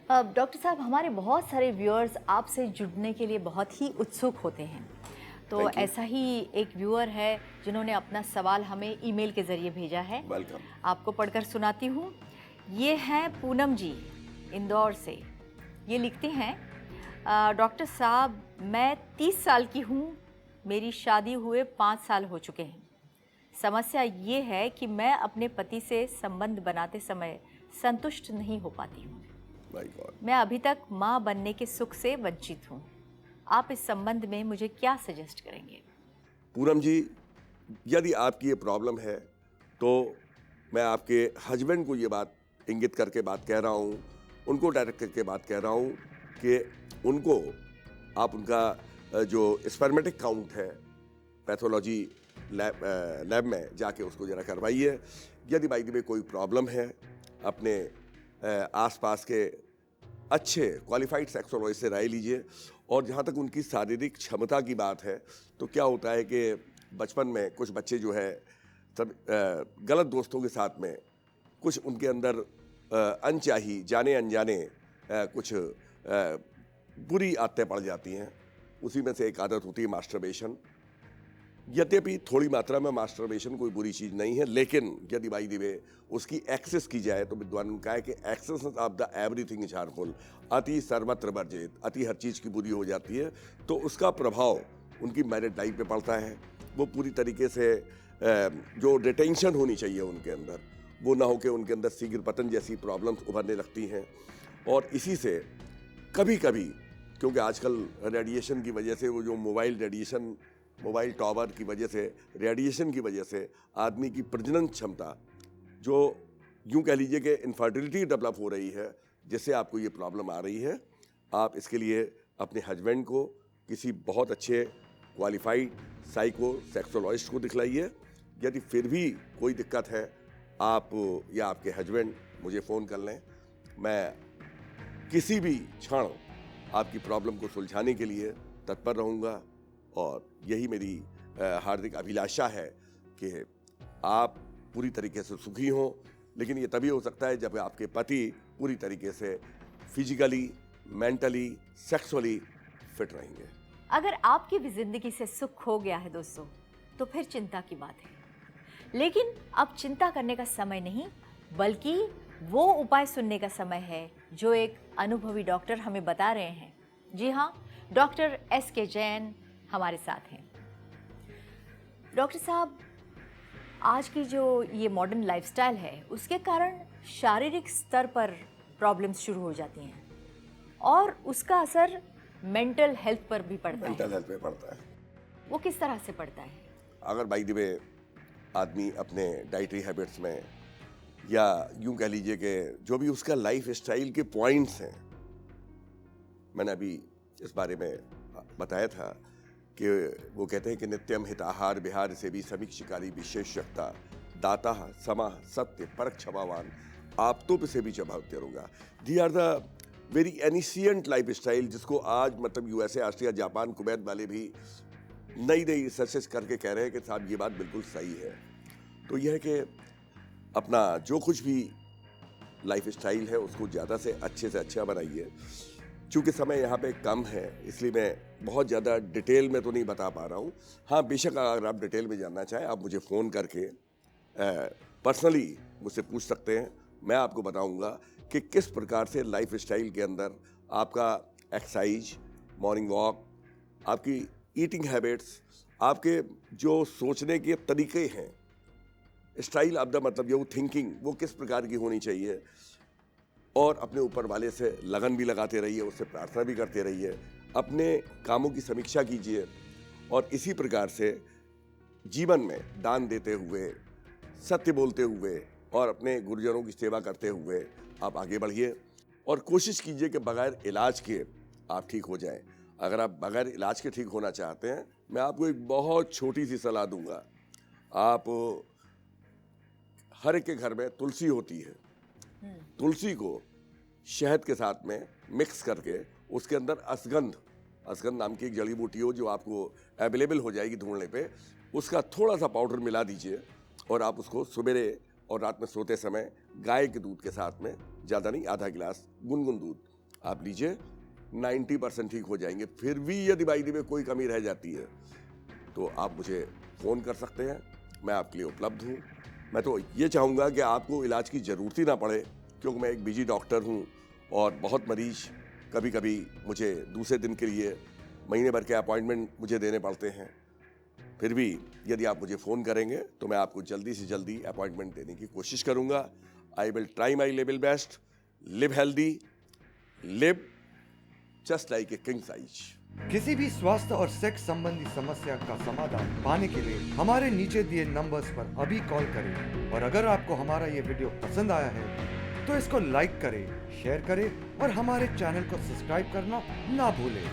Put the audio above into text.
Doctor साहब, हमारे बहुत सारे व्यूअर्स आपसे जुड़ने के लिए बहुत ही उत्सुक होते हैं। तो थैंक यू। ऐसा ही एक व्यूअर है जिन्होंने अपना सवाल हमें ईमेल के ज़रिए भेजा है। वेलकम। आपको पढ़कर सुनाती हूँ। ये हैं पूनम जी, इंदौर से। ये लिखते हैं, डॉक्टर साहब, मैं 30 साल की हूँ। मेरी शादी हुए 5 साल हो चुके हैं। समस्या ये है कि मैं अपने पति से संबंध बनाते समय संतुष्ट नहीं हो पाती हूँ। My God. मैं अभी तक माँ बनने के सुख से वंचित हूँ। आप इस संबंध में मुझे क्या सजेस्ट करेंगे? पूनम जी, यदि आपकी ये प्रॉब्लम है तो मैं आपके हस्बैंड को ये बात इंगित करके बात कह रहा हूँ, उनको डायरेक्ट करके बात कह रहा हूँ कि उनको आप उनका जो स्पर्मेटिक काउंट है पैथोलॉजी लैब में जाके उसको जरा करवाइए। यदि बाई द वे कोई प्रॉब्लम है, अपने आसपास के अच्छे क्वालिफाइड सेक्सोलॉजिस्ट से राय लीजिए। और जहाँ तक उनकी शारीरिक क्षमता की बात है, तो क्या होता है कि बचपन में कुछ बच्चे जो है सब गलत दोस्तों के साथ में कुछ उनके अंदर अनचाही जाने अनजाने कुछ बुरी आदतें पड़ जाती हैं। उसी में से एक आदत होती है मास्टरबेशन। यद्यपि थोड़ी मात्रा में मास्टरबेशन कोई बुरी चीज़ नहीं है, लेकिन यदि बाई द वे उसकी एक्सेस की जाए तो विद्वान ने कहा है कि excess of the everything is harmful. अति सर्वत्र वर्जित, अति हर चीज़ की बुरी हो जाती है। तो उसका प्रभाव उनकी मैरिड लाइफ पे पड़ता है। वो पूरी तरीके से जो रिटेंशन होनी चाहिए उनके अंदर, वो ना हो कि उनके अंदर शीघ्र पतन जैसी प्रॉब्लम्स उभरने लगती हैं। और इसी से कभी कभी, क्योंकि आजकल रेडिएशन की वजह से, वो जो मोबाइल टावर की वजह से, रेडिएशन की वजह से आदमी की प्रजनन क्षमता, जो यूं कह लीजिए कि इनफर्टिलिटी डेवलप हो रही है, जिससे आपको ये प्रॉब्लम आ रही है। आप इसके लिए अपने हस्बैंड को किसी बहुत अच्छे क्वालिफाइड साइको सेक्सोलॉजिस्ट को दिखलाइए। यदि फिर भी कोई दिक्कत है, आप या आपके हस्बैंड मुझे फ़ोन कर लें। मैं किसी भी क्षण आपकी प्रॉब्लम को सुलझाने के लिए तत्पर रहूँगा। और यही मेरी हार्दिक अभिलाषा है कि आप पूरी तरीके से सुखी हों। लेकिन ये तभी हो सकता है जब आपके पति पूरी तरीके से फिजिकली, मेंटली, सेक्सुअली फिट रहेंगे। अगर आपकी भी जिंदगी से सुख खो गया है दोस्तों, तो फिर चिंता की बात है। लेकिन अब चिंता करने का समय नहीं, बल्कि वो उपाय सुनने का समय है जो एक अनुभवी डॉक्टर हमें बता रहे हैं। जी हाँ, डॉक्टर SK जैन हमारे साथ हैं। डॉक्टर साहब, आज की जो ये मॉडर्न लाइफस्टाइल है, उसके कारण शारीरिक स्तर पर प्रॉब्लम्स शुरू हो जाती हैं और उसका असर मेंटल हेल्थ पर भी पड़ता मेंटल है। हेल्थ पे पड़ता है। वो किस तरह से पड़ता है? अगर बाई द वे आदमी अपने डाइटरी हैबिट्स में, या यूं कह लीजिए कि जो भी उसका लाइफ स्टाइल के पॉइंट्स हैं, मैंने अभी इस बारे में बताया था कि वो कहते हैं कि नित्यम हिताहार विहार से भी समीक्षकारी विशेषज्ञता दाता समा सत्य परख क्षमावान आप तो से भी चबाते रहूँगा। They are the very ancient lifestyle, जिसको आज मतलब USA, ऑस्ट्रिया, जापान, कुवैत वाले भी नई रिसर्चेस करके कह रहे हैं कि साहब ये बात बिल्कुल सही है। तो यह है कि अपना जो कुछ भी लाइफ स्टाइल है उसको ज़्यादा से अच्छा बनाइए। चूँकि समय यहाँ पे कम है, इसलिए मैं बहुत ज़्यादा डिटेल में तो नहीं बता पा रहा हूँ। हाँ, बेशक अगर आप डिटेल में जानना चाहें, आप मुझे फ़ोन करके पर्सनली मुझसे पूछ सकते हैं। मैं आपको बताऊँगा कि किस प्रकार से लाइफ स्टाइल के अंदर आपका एक्सरसाइज, मॉर्निंग वॉक, आपकी ईटिंग हैबिट्स, आपके जो सोचने के तरीके हैं, स्टाइल ऑफ द मतलब जो थिंकिंग, वो किस प्रकार की होनी चाहिए। और अपने ऊपर वाले से लगन भी लगाते रहिए, उससे प्रार्थना भी करते रहिए, अपने कामों की समीक्षा कीजिए। और इसी प्रकार से जीवन में दान देते हुए, सत्य बोलते हुए और अपने गुरुजनों की सेवा करते हुए आप आगे बढ़िए। और कोशिश कीजिए कि बगैर इलाज के आप ठीक हो जाएं। अगर आप बगैर इलाज के ठीक होना चाहते हैं, मैं आपको एक बहुत छोटी सी सलाह दूंगा। आप, हर एक के घर में तुलसी होती है। तुलसी को शहद के साथ में मिक्स करके उसके अंदर असगंध नाम की एक जड़ी बूटी हो जो आपको अवेलेबल हो जाएगी ढूंढने पे, उसका थोड़ा सा पाउडर मिला दीजिए और आप उसको सवेरे और रात में सोते समय गाय के दूध के साथ में, ज़्यादा नहीं, आधा गिलास गुनगुन दूध आप लीजिए, 90% ठीक हो जाएंगे। फिर भी यदि बाई द वे कोई कमी रह जाती है तो आप मुझे फ़ोन कर सकते हैं, मैं आपके लिए उपलब्ध हूँ। मैं तो ये चाहूँगा कि आपको इलाज की ज़रूरत ही ना पड़े, क्योंकि मैं एक बिजी डॉक्टर हूँ और बहुत मरीज कभी कभी मुझे दूसरे दिन के लिए महीने भर के अपॉइंटमेंट मुझे देने पड़ते हैं। फिर भी यदि आप मुझे फ़ोन करेंगे तो मैं आपको जल्दी से जल्दी अपॉइंटमेंट देने की कोशिश करूँगा। I will try my level best. Live healthy, live just like a king size. किसी भी स्वास्थ्य और सेक्स संबंधी समस्या का समाधान पाने के लिए हमारे नीचे दिए नंबर्स पर अभी कॉल करें। और अगर आपको हमारा ये वीडियो पसंद आया है तो इसको लाइक करें, शेयर करें और हमारे चैनल को सब्सक्राइब करना ना भूलें।